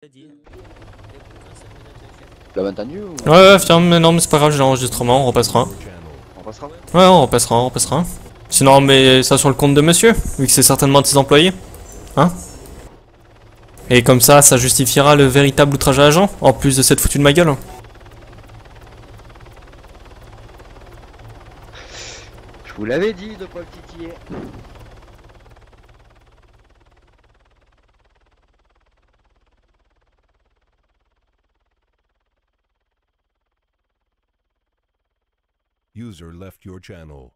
Tu l'as entendu ou... Ouais, tiens, mais non, mais c'est pas grave, j'ai l'enregistrement, on repassera. On passera? Ouais, on repassera, on repassera. Sinon, on met ça sur le compte de monsieur, vu que c'est certainement de ses employés. Hein? Et comme ça justifiera le véritable outrage à agent, en plus de cette foutue de ma gueule. Je vous l'avais dit de pas le titiller. User left your channel.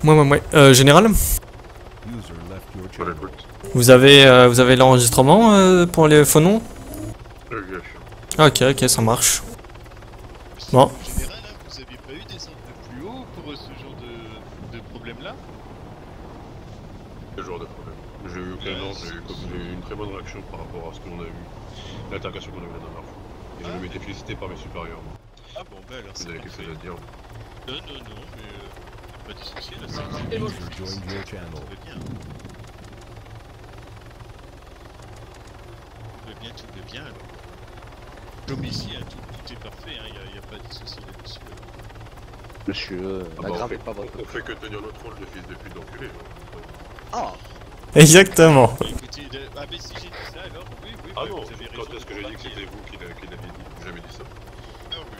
Ouais. Général, User left your channel. vous avez l'enregistrement pour les faux noms? Ok, ça marche. Bon. En général, hein, vous aviez pas eu des centres de plus haut pour ce genre de problème-là? Ce genre de problème. J'ai eu aucun ordre, j'ai eu une très bonne réaction par rapport à ce qu'on a eu, l'interrogation qu'on a eu la dernière fois. Et je m'étais félicité par mes supérieurs. Ah bon, bah alors Vous c'est avez quelque parfait. chose à dire? Non, mais pas de soucis là, c'est User joined your channel. tout va bien. Tout va bien alors. Comme ici, hein, tout est parfait, hein, y a pas de soucis là-dessus. Monsieur, Ah bah, n'aggravez pas votre... on fait que tenir notre rôle de fils de pute d'enculé. Ah! Exactement. Écoutez, ah mais si j'ai dit ça alors, oui, Ah bah, non, vous avez raison. quand est-ce que j'ai dit que c'était vous qui l'aviez dit? J'ai jamais dit ça. Ah oui.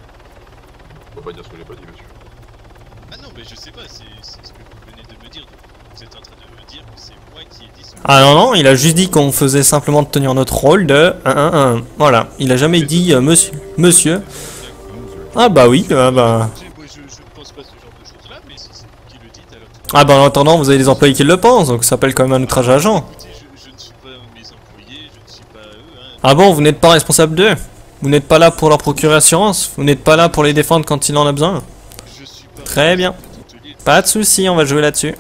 Faut pas dire ce que j'ai pas dit, monsieur. Ah non, mais je sais pas, c'est ce que vous venez de me dire. Donc vous êtes en train de me dire que c'est moi qui ai dit ce que... Ah non, il a juste dit qu'on faisait simplement de tenir notre rôle de 1-1-1. Voilà, il a jamais dit monsieur. Ah bah oui, bah... Moi, je ne pense pas ce genre de choses là, mais si c'est vous qui le dites alors... Ah bah en attendant, vous avez des employés qui le pensent, donc ça s'appelle quand même un outrage à agent. Écoutez, je ne suis pas mes employés, je ne suis pas eux, hein. Ah bon, vous n'êtes pas responsable d'eux? Vous n'êtes pas là pour leur procurer assurance? Vous n'êtes pas là pour les défendre quand il en a besoin? Je suis pas... Très bien. Pas de soucis, on va jouer là-dessus.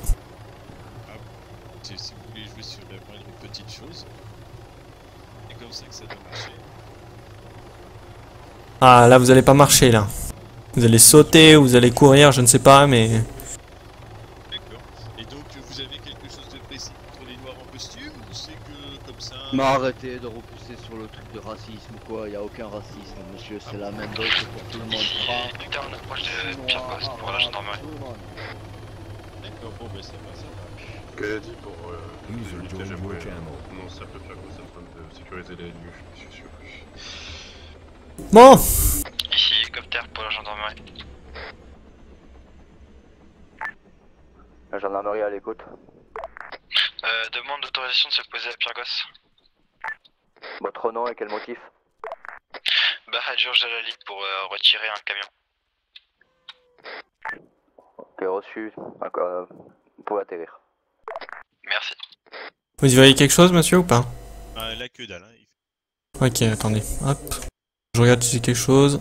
Si vous voulez jouer sur la moindre petite chose, c'est comme ça que ça doit marcher. Ah là, vous allez pas marcher là. Vous allez sauter, vous allez courir, je ne sais pas, mais... D'accord. Et donc vous avez quelque chose de précis contre les noirs en costume, ou c'est que comme ça... Mais arrêtez de repousser sur le truc de racisme ou quoi, y a aucun racisme, monsieur, c'est la même dose pour tout le monde. Victor, on approche de Pierre Gosse pour la gendarmerie. D'accord, bon bah ça va. Qu'elle a dit pour User l'unité, joined your j'aimerais... channel. Non, ça peut faire quoi, ça afin de sécuriser les lieux, je suis sûr. Bon. Ici, hélicoptère pour la gendarmerie. La gendarmerie à l'écoute. Demande d'autorisation de se poser à Pierre Gosse. Votre nom et quel motif? Bahadjour Jalali pour retirer un camion. Ok, reçu. Vous pouvez atterrir. Merci. Vous y voyez quelque chose, monsieur, ou pas? La queue dalle, hein. Ok, attendez. Hop. Je regarde si j'ai quelque chose.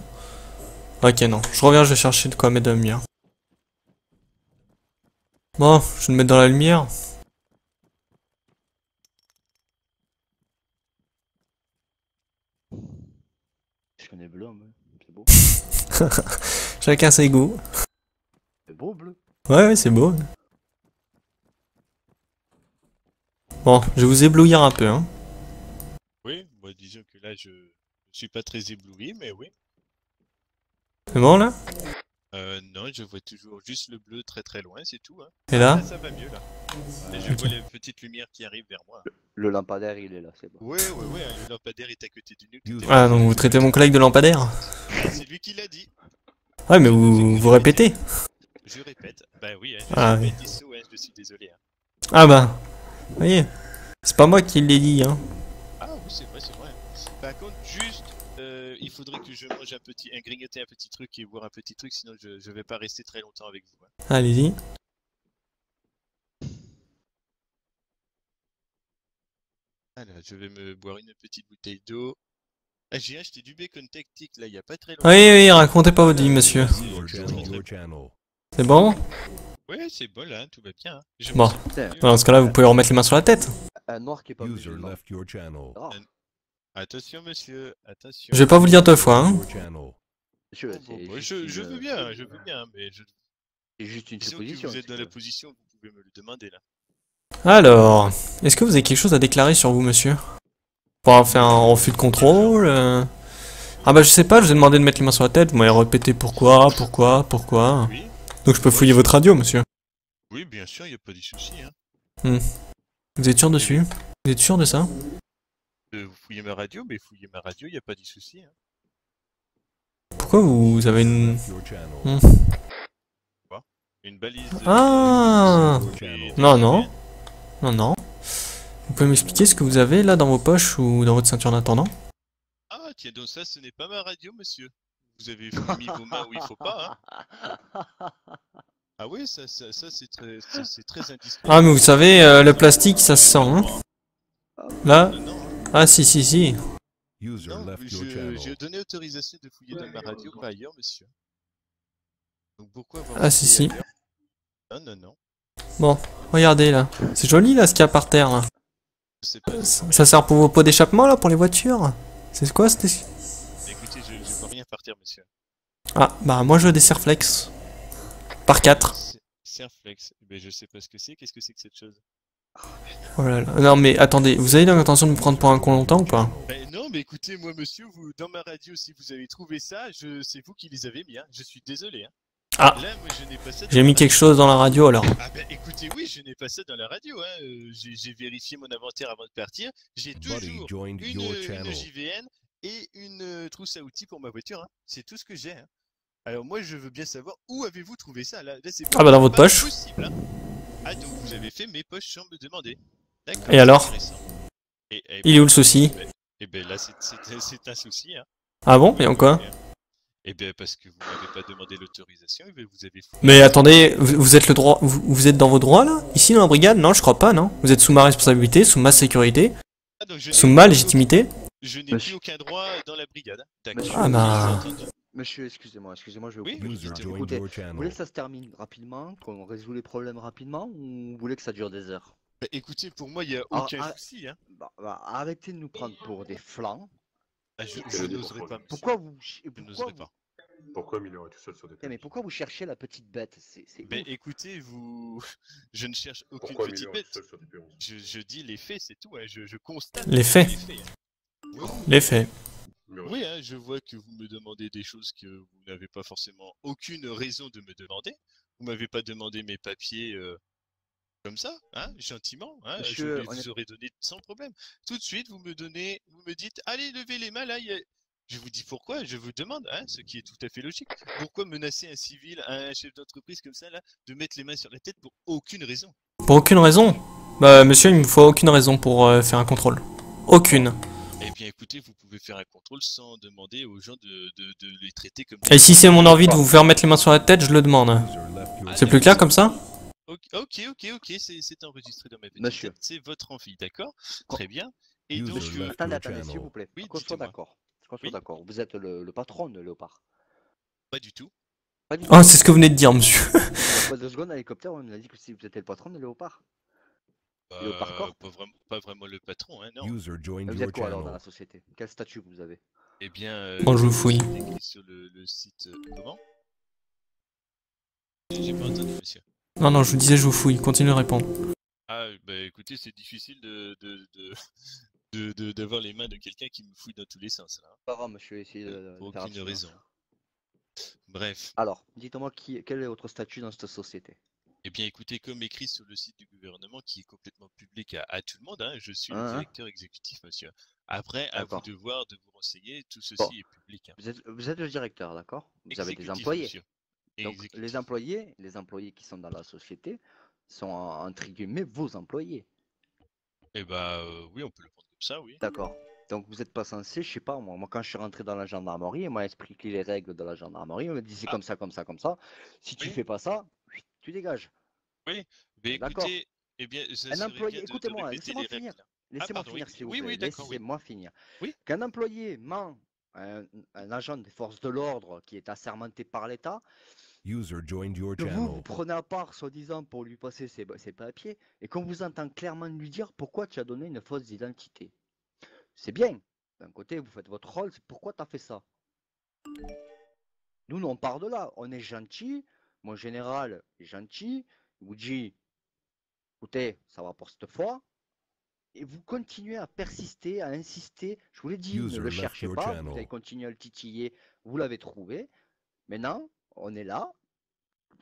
Ok, non. Je reviens, je vais chercher de quoi mettre de la lumière. Bon, je vais me mettre dans la lumière. Je connais bleu, mais c'est beau. Chacun ses goûts. C'est beau, bleu. Ouais, c'est beau. Bon, je vais vous éblouir un peu, hein. Oui, moi disons que là je suis pas très ébloui, mais oui. C'est bon, là? Non, je vois toujours juste le bleu très très loin, c'est tout, hein. Et là? Ah, ça va mieux là. Et je vois les petites lumières qui arrivent vers moi. Le lampadaire, il est là, c'est bon. Ouais, le lampadaire est à côté du nuque. Ah, donc vous traitez mon collègue de lampadaire? C'est lui qui l'a dit. Ouais, mais vous répétez. Je répète. Bah oui, hein, Ah, j'ai oui. pas dit saut, hein, je suis désolé. Hein. Ah bah, vous voyez, c'est pas moi qui l'ai dit, hein. Ah oui, c'est vrai, c'est vrai. Par contre, juste, il faudrait que je mange grignoter un petit truc et boire un petit truc, sinon je vais pas rester très longtemps avec vous. Hein. Allez-y. Alors, je vais me boire une petite bouteille d'eau. Ah, j'ai acheté du bacon tactique là, il y a pas très longtemps. Oui, racontez pas votre vie, monsieur. User joined your channel. C'est bon? Ouais, c'est bon là, tout va bien. Hein. Je Bon. me sens Tiens, mieux. Dans ce cas-là, vous pouvez remettre les mains sur la tête. un noir qui est pas User musulman. left your channel. Ah, Attention, monsieur, attention. Je vais pas vous le dire deux fois, hein. Your channel. monsieur, Bon, c'est bon, juste je veux une- bien, mais c'est juste une disons que supposition. vous êtes dans c'est la que- position, vous pouvez me le demander là. Alors, est-ce que vous avez quelque chose à déclarer sur vous, monsieur? Pour avoir fait un refus de contrôle Ah bah je sais pas, je vous ai demandé de mettre les mains sur la tête, vous m'avez répété pourquoi. Oui, Donc je peux fouiller votre radio, monsieur. oui, bien sûr, il n'y a pas de souci. Hein. Vous êtes sûr dessus? Vous êtes sûr de ça? Vous fouillez ma radio, mais fouillez ma radio, il n'y a pas de souci. Hein. Pourquoi vous avez une... Left your channel. Une balise. Ah Channel. Non, non. Non, non. Vous pouvez m'expliquer ce que vous avez là dans vos poches ou dans votre ceinture d'intendant? Ah, tiens, donc ça, ce n'est pas ma radio, monsieur. Vous avez mis vos mains où il faut pas. Hein. Ah oui, ça c'est très indiscret. Ah mais vous savez, le plastique ça se sent, hein? Là? Non, Ah si si si. User non, left your j'ai channel. donné autorisation de fouiller dans ma radio, pas ailleurs, monsieur. Donc pourquoi avoir Ah si si. fouillé ailleurs? Non, non, non. Bon, regardez là. C'est joli là ce qu'il y a par terre là. Je sais pas. Ça sert pour vos pots d'échappement là, pour les voitures? C'est quoi c'était? Écoutez, je vois rien par terre, monsieur. Ah bah moi je veux des Serflex. Par 4. C'est un flex. Mais je sais pas ce que c'est. Qu'est-ce que c'est que cette chose? Oh là là. Non mais attendez, vous avez l'intention de me prendre pour un con longtemps ou pas? Non, mais écoutez, moi, monsieur, vous, dans ma radio, si vous avez trouvé ça, c'est vous qui les avez mis. Hein. Je suis désolé. Hein. Ah, Là, moi, je n'ai pas ça. j'ai mis quelque chose dans la radio alors. Ah ben écoutez, oui, je n'ai pas ça dans la radio. Hein. J'ai vérifié mon inventaire avant de partir. J'ai Buddy toujours joined your une channel. JVN et une trousse à outils pour ma voiture. Hein. C'est tout ce que j'ai. Hein. Alors moi, je veux bien savoir où avez-vous trouvé ça là, c'est Ah bah dans votre pas poche. possible, hein. Ah donc vous avez fait mes poches sans me demander. D'accord. Et alors? Intéressant. Il est où le souci? Et ben là, c'est un souci. Hein. Ah bon? Et en quoi? Eh bien parce que vous m'avez pas demandé l'autorisation, et vous avez fouillé. Mais attendez, vous êtes le droit, vous êtes dans vos droits là? Ici dans la brigade? Non, je crois pas, non? Vous êtes sous ma responsabilité, sous ma sécurité, Ah, donc je sous n'ai ma plus légitimité? Je n'ai plus aucun droit dans la brigade. D'accord. Monsieur- Ah bah... Monsieur, excusez-moi, excusez-moi, je vais Oui, vous couper. User Écoutez, joined Écoutez, your vous voulez channel. que ça se termine rapidement, qu'on résout les problèmes rapidement, ou vous voulez que ça dure des heures? Bah, écoutez, pour moi, il n'y a Ah, aucun ah. souci. Hein. Bah, arrêtez de nous prendre pour des flancs. Ah, je n'oserais pas. Monsieur. Pourquoi vous... Je Pourquoi n'oserais vous... pas. Pourquoi Miller est tout seul sur des Eh, mais pourquoi vous cherchez la petite bête? C'est Ben ouf. écoutez, vous, je ne cherche aucune Pourquoi petite Miller est tout bête. seul sur des P11? Je dis les faits, c'est tout. Hein. Je constate Les faits. les faits. Hein. Oui, Les faits. oui, hein, je vois que vous me demandez des choses que vous n'avez pas forcément aucune raison de me demander. Vous m'avez pas demandé mes papiers comme ça, hein, gentiment. Hein, Monsieur, je vous aurais donné sans problème. Tout de suite, vous me dites, allez, levez les mains là. Je vous dis pourquoi, je vous demande, hein, ce qui est tout à fait logique. Pourquoi menacer un civil, un chef d'entreprise comme ça là, de mettre les mains sur la tête pour aucune raison? Pour aucune raison? Bah monsieur, il me faut aucune raison pour faire un contrôle. Aucune. Eh bien écoutez, vous pouvez faire un contrôle sans demander aux gens de les traiter comme... Et si c'est mon envie de vous faire mettre les mains sur la tête, je le demande. User left your C'est plus clair comme ça? Ok, c'est enregistré dans ma petite Monsieur. tête, c'est votre envie, d'accord? Très bien. Et User donc, left Attendez, your attendez, s'il channel. vous plaît. Oui, Qu'on soit dites-moi. d'accord. Qu'on soit Oui. d'accord. Vous êtes le patron de Léopard. pas du tout. Pas du Oh, c'est ce que vous venez de dire, monsieur. Pas 2 secondes, à l'hélicoptère, on nous a dit que si vous étiez le patron de Léopard. Léopard Corp. Pas vraiment le patron, hein, non. User joined Vous your êtes quoi alors dans la channel. société? Quel statut vous avez? Eh bien, Bon, je vous fouille. c'est écrit sur le site... comment? J'ai pas entendu, monsieur. Non, non, je vous disais, je vous fouille. Continuez de répondre. Ah, bah écoutez, c'est difficile d'avoir les mains de quelqu'un qui me fouille dans tous les sens, là. Hein. Pas grave, monsieur, essayez Pour de faire aucune abstinence. raison. Bref. Alors, dites-moi quel est votre statut dans cette société? Eh bien, écoutez, comme écrit sur le site du gouvernement, qui est complètement public à tout le monde, hein, je suis le Hein, hein. directeur exécutif, monsieur. Après, à vous D'accord. de voir, de vous renseigner, tout ceci Bon. est public. Hein. Vous êtes le directeur, d'accord? Vous avez des Exécutif, employés. monsieur. Donc Exécutif. les employés qui sont dans la société sont entre guillemets vos employés. Eh bah, oui, on peut le prendre comme ça, oui. D'accord. Donc vous n'êtes pas censé, je sais pas, moi quand je suis rentré dans la gendarmerie, on m'a expliqué les règles de la gendarmerie, on m'a dit c'est Ah. comme ça, comme ça, comme ça. Si tu Oui. fais pas ça, tu dégages. Mais D'accord. écoutez, eh bien, ça Un serait employé, bien de écoutez-moi, répéter laissez-moi les règles. finir. là. Laissez-moi pardon, finir, oui. s'il vous Oui, plaît. oui, d'accord, oui. Laissez-moi finir. Oui. Qu'un employé ment un agent des forces de l'ordre qui est assermenté par l'État, User joined your que vous channel. prenez à part, soi-disant, pour lui passer ses papiers, et qu'on vous entend clairement lui dire pourquoi tu as donné une fausse identité. C'est bien. D'un côté, vous faites votre rôle, c'est pourquoi tu as fait ça. Nous, on part de là. On est gentil. Mon général est gentil. Wuji, Écoutez, ça va pour cette fois. Et vous continuez à persister, à insister. Je vous l'ai dit, ne User le left cherchez your pas. channel. Vous avez continué à le titiller. Vous l'avez trouvé. Maintenant, on est là.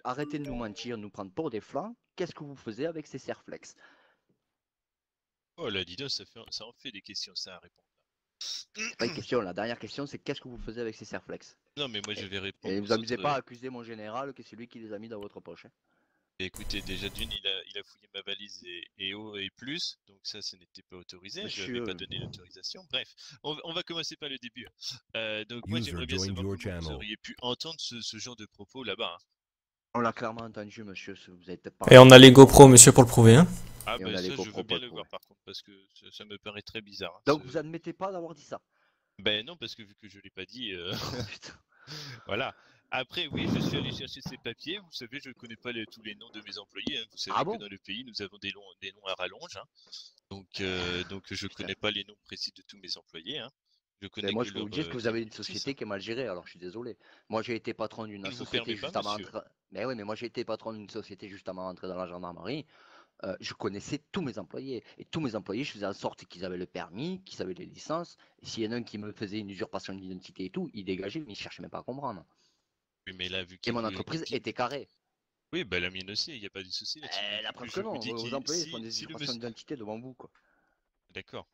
Arrêtez de nous mentir, nous prendre pour des flancs. Qu'est-ce que vous faisiez avec ces Serflex? Oh là, dis donc, ça en fait des questions, ça à répondre. C'est pas une question. La dernière question, c'est qu'est-ce que vous faisiez avec ces Serflex? Non, mais moi je vais répondre. Et aux vous amusez autres, pas à accuser mon général que c'est lui qui les a mis dans votre poche. Hein. Écoutez, déjà d'une, il a fouillé ma valise et plus, donc ça, ce n'était pas autorisé. Je Monsieur- lui avais pas donné l'autorisation. Bref, on va commencer par le début. Donc moi, User j'aimerais bien joined savoir your comment vous channel. auriez pu entendre ce genre de propos là-bas. Hein. On l'a clairement entendu, monsieur. Vous avez peut-être pas. Et on a les GoPro, monsieur, pour le prouver. Hein. Ah Et on bah a les ça, je GoPro veux bien pour le le voir prouver. par contre, parce que ça me paraît très bizarre. Hein, Donc vous admettez pas d'avoir dit ça. Ben non, parce que vu que je l'ai pas dit, Putain. voilà. Après, oui, je suis allé chercher ces papiers. Vous savez, je ne connais pas tous les noms de mes employés. Hein. Vous savez Ah que bon? dans le pays, nous avons des noms à rallonge. Hein. Donc je Putain. connais pas les noms précis de tous mes employés. Hein. Je connais Mais moi, que je peux vous leur, dire que vous avez une directrice, société hein. qui est mal gérée, alors je suis désolé. Moi, j'ai été patron d'une Ça ne vous société permet pas, juste avant monsieur. d'entrer. Mais oui, mais moi, j'ai été patron d'une société juste avant d'entrer dans la gendarmerie. Je connaissais tous mes employés. Et tous mes employés, je faisais en sorte qu'ils avaient le permis, qu'ils avaient les licences. Et s'il y en a un qui me faisait une usurpation d'identité et tout, il dégageait, mais il cherchait même pas à comprendre. Oui, mais là, vu Et qu'il mon vous- entreprise qu'il- était carrée. Oui, bah la mienne aussi, il n'y a pas de souci là-dessus. Mais La vu preuve je que vous non, dis vos employés font des si le usurpations monsieur... d'identité devant vous, quoi. D'accord.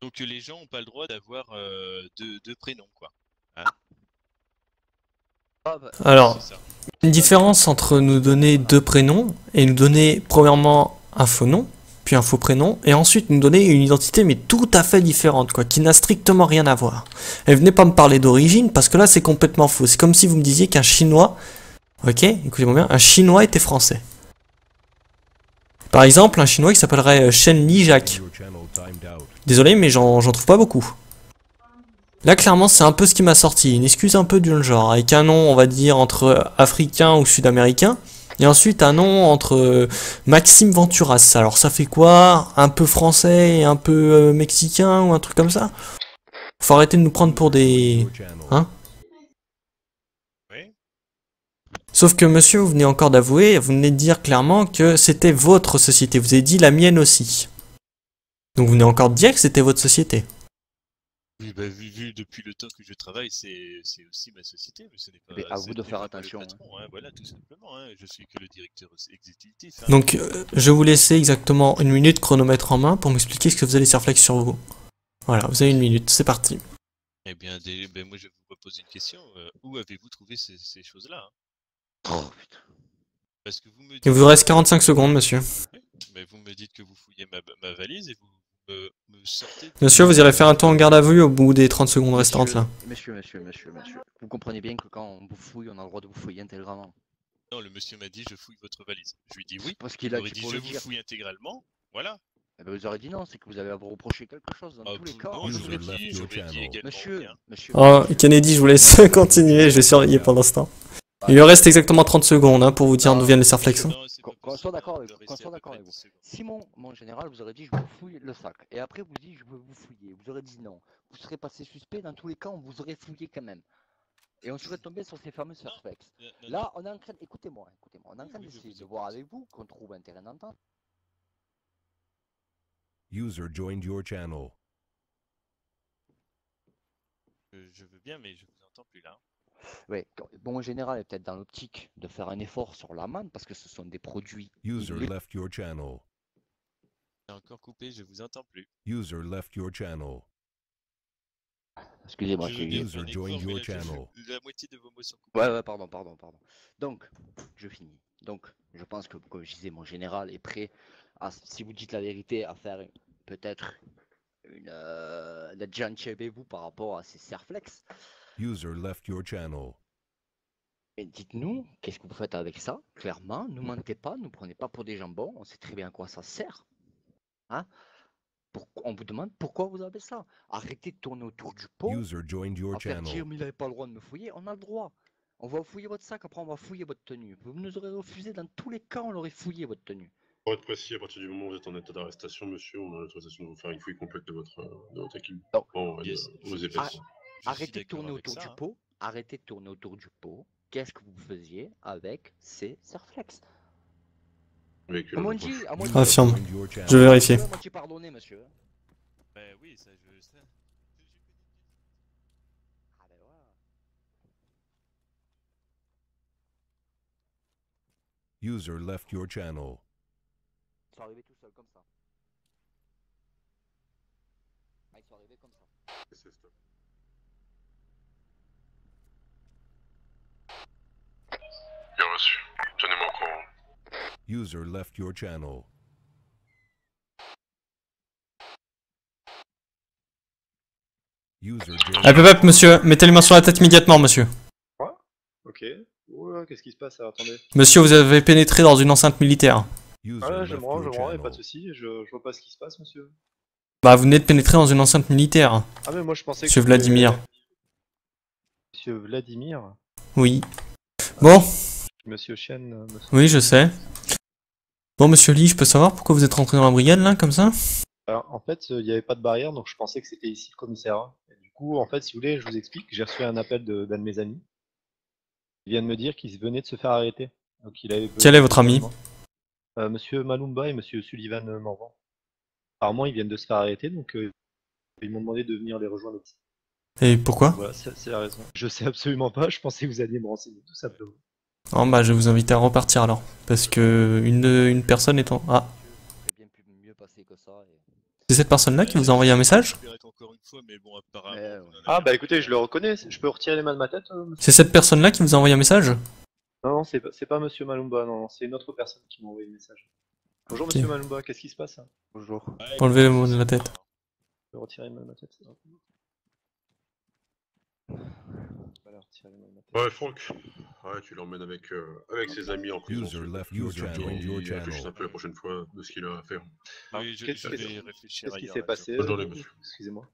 Donc les gens n'ont pas le droit d'avoir deux prénoms, quoi. Hein. Ah, bah, Alors, C'est ça. une différence entre nous donner deux prénoms et nous donner premièrement un faux nom, puis un faux prénom, et ensuite nous donner une identité mais tout à fait différente, quoi, qui n'a strictement rien à voir. Et venez pas me parler d'origine, parce que là c'est complètement faux. C'est comme si vous me disiez qu'un Chinois, ok, écoutez-moi bien, un Chinois était français. Par exemple, un Chinois qui s'appellerait Shen Li Jacques. Your channel timed out. Désolé, mais j'en trouve pas beaucoup. Là, clairement, c'est un peu ce qui m'a sorti. Une excuse un peu du genre, avec un nom, on va dire, entre africain ou sud-américain. Et ensuite, un nom entre Maxime Venturas. Alors, ça fait quoi? Un peu français et un peu mexicain ou un truc comme ça? Faut arrêter de nous prendre pour des... Your channel. Hein? Oui. Sauf que, monsieur, vous venez encore d'avouer, vous venez de dire clairement que c'était votre société. Vous avez dit la mienne aussi. Donc, vous venez encore de dire que c'était votre société. Oui, bah, vu depuis le temps que je travaille, c'est aussi ma société, mais ce n'est pas. Mais à ce vous de n'est faire pas moi le attention, patron, hein, voilà, tout simplement. Hein, je suis que le directeur exécutif. Hein. Donc, je vais vous laisser exactement une minute chronomètre en main pour m'expliquer ce que faisait les Serflex sur vous. Voilà, vous avez une minute, c'est parti. Eh bien, ben, moi, je vous repose une question. Où avez-vous trouvé ces choses-là? Hein? Oh, putain. Parce que vous me dites. Il vous reste 45 secondes, monsieur. Mais vous me dites que vous fouillez ma valise et vous me sortez. Monsieur, vous irez faire un tour en garde à vue au bout des 30 secondes restantes, là. Monsieur. Vous comprenez bien que quand on vous fouille, on a le droit de vous fouiller intégralement. Non, le monsieur m'a dit je fouille votre valise. Je lui dis oui. Parce qu'il Il a aurait dit dit pour je le vous dire. fouille intégralement. Voilà. Eh ben, vous aurez dit non, c'est que vous avez à vous reprocher quelque chose dans tous les cas. Non, User j'aurais left dit, your j'aurais dit channel. également. Monsieur, rien. monsieur. Oh, Kennedy, je vous laisse continuer, je vais surveiller pendant ce temps. Il lui reste exactement 30 secondes hein, pour vous dire d'où viennent les Serflex. Hein. Non, c'est pas Qu'on possible, soit d'accord hein, avec il vous, doit qu'on rester soit à peu d'accord près avec 10 secondes. Si mon général vous aurait dit je vous fouille le sac, et après vous dit je veux vous fouiller, vous aurez dit non, vous serez passé suspect, dans tous les cas on vous aurait fouillé quand même. Et on serait tombé sur ces fameux Serflex. Non, Là on est en train, écoutez-moi, on est en train Oui, je d'essayer vous de écoute. voir avec vous qu'on trouve un terrain d'entente. User joined your channel. je veux bien, mais je vous entends plus là. Oui, bon, en général est peut-être dans l'optique de faire un effort sur l'amende parce que ce sont des produits. User illégaux. left your channel. C'est encore coupé, je vous entends plus. User left your channel. Excusez-moi, Je j'ai veux bien eu. User faire un joined effort, mais your là, channel. la moitié de vos mots sont coupés. Ouais, pardon. Donc, je finis. Donc, je pense que, comme je disais, mon général est prêt à, si vous dites la vérité, à faire peut-être d'être gentil avec vous par rapport à ces Serflex. User left your channel. Et dites-nous, qu'est-ce que vous faites avec ça? Clairement, ne mentez pas, ne prenez pas pour des jambons, on sait très bien à quoi ça sert. Hein? On vous demande pourquoi vous avez ça. Arrêtez de tourner autour du pot. User joined your À faire dire, channel. mais il n'avait pas le droit de me fouiller, on a le droit. On va fouiller votre sac, après on va fouiller votre tenue. Vous nous aurez refusé, dans tous les cas, on aurait fouillé votre tenue. Pour être précis, à partir du moment où vous êtes en état d'arrestation, monsieur, on a l'autorisation de vous faire une fouille complète de votre équipe. Non. Bon, Yes. vos Ah, épaisses. Je Arrêtez suis de d'accord tourner avec autour ça, du hein. pot. Arrêtez de tourner autour du pot. Qu'est-ce que vous faisiez avec ces Serflex? Véhicule À en moitié, approche. à moitié. Affirme. Joined your Je channel. vais vérifier. À moitié pardonné, monsieur. Ben oui, ça je sais. Ah ben voilà. User left your channel. Ils sont arrivés tout seuls comme ça. Ah, ils sont arrivés comme ça. C'est stop. Bien reçu. Tenez-moi au courant. User left your channel. User joined. Hop, hop, hop, monsieur, mettez les mains sur la tête immédiatement, monsieur. Ok. Oula, qu'est-ce qui se passe? Attendez. Monsieur, vous avez pénétré dans une enceinte militaire. User Ah, je left me rends, your y'a pas de channel. soucis, je vois pas ce qui se passe, monsieur. Bah, vous venez de pénétrer dans une enceinte militaire. Ah, mais moi je pensais Monsieur que. Vladimir. Monsieur Vladimir. Oui. Bon, Monsieur Chen. oui, je sais. Bon, monsieur Lee, je peux savoir pourquoi vous êtes rentré dans la brigade, là, comme ça? Alors, en fait, il n'y avait pas de barrière, donc je pensais que c'était ici le commissariat. Et du coup, en fait, si vous voulez, je vous explique. J'ai reçu un appel d'un de mes amis. Il vient de me dire qu'il venait de se faire arrêter. Donc, il avait Quel est votre ami? Monsieur Malumba et Monsieur Sullivan Morvan. Apparemment, ils viennent de se faire arrêter, donc ils m'ont demandé de venir les rejoindre ici. Et pourquoi? Voilà, c'est la raison. Je sais absolument pas, je pensais que vous alliez me renseigner, tout simplement. Oh, bah, je vais vous inviter à repartir, alors. Parce que une personne est en... Ah, C'est bien plus mieux passé que ça. Et... c'est cette personne-là qui vous a envoyé un message? Encore une fois, mais bon, apparemment. Ouais, ouais. on en a Ah, eu- bah écoutez, je le reconnais, je peux retirer les mains de ma tête, monsieur? C'est cette personne-là qui vous a envoyé un message? Non, non, c'est pas Monsieur Malumba, non, c'est une autre personne qui m'a envoyé le message. Bonjour Ok. Monsieur Malumba, qu'est-ce qui se passe? Bonjour. Ah, Enlevez le écoute, mot de la c'est tête. pas- Je peux retirer les mains de ma tête. Voilà, retirer les mains de ma tête. Ouais, Franck. Ouais, tu l'emmènes avec ses amis en prison. User s'il te left plaît. your Et channel. il réfléchisse un peu la prochaine fois de ce qu'il a à faire. Oui, je Qu'est-ce vais qu'est-ce réfléchir qui ailleurs s'est là-dessus. passé? Bonne journée, monsieur. Excusez-moi.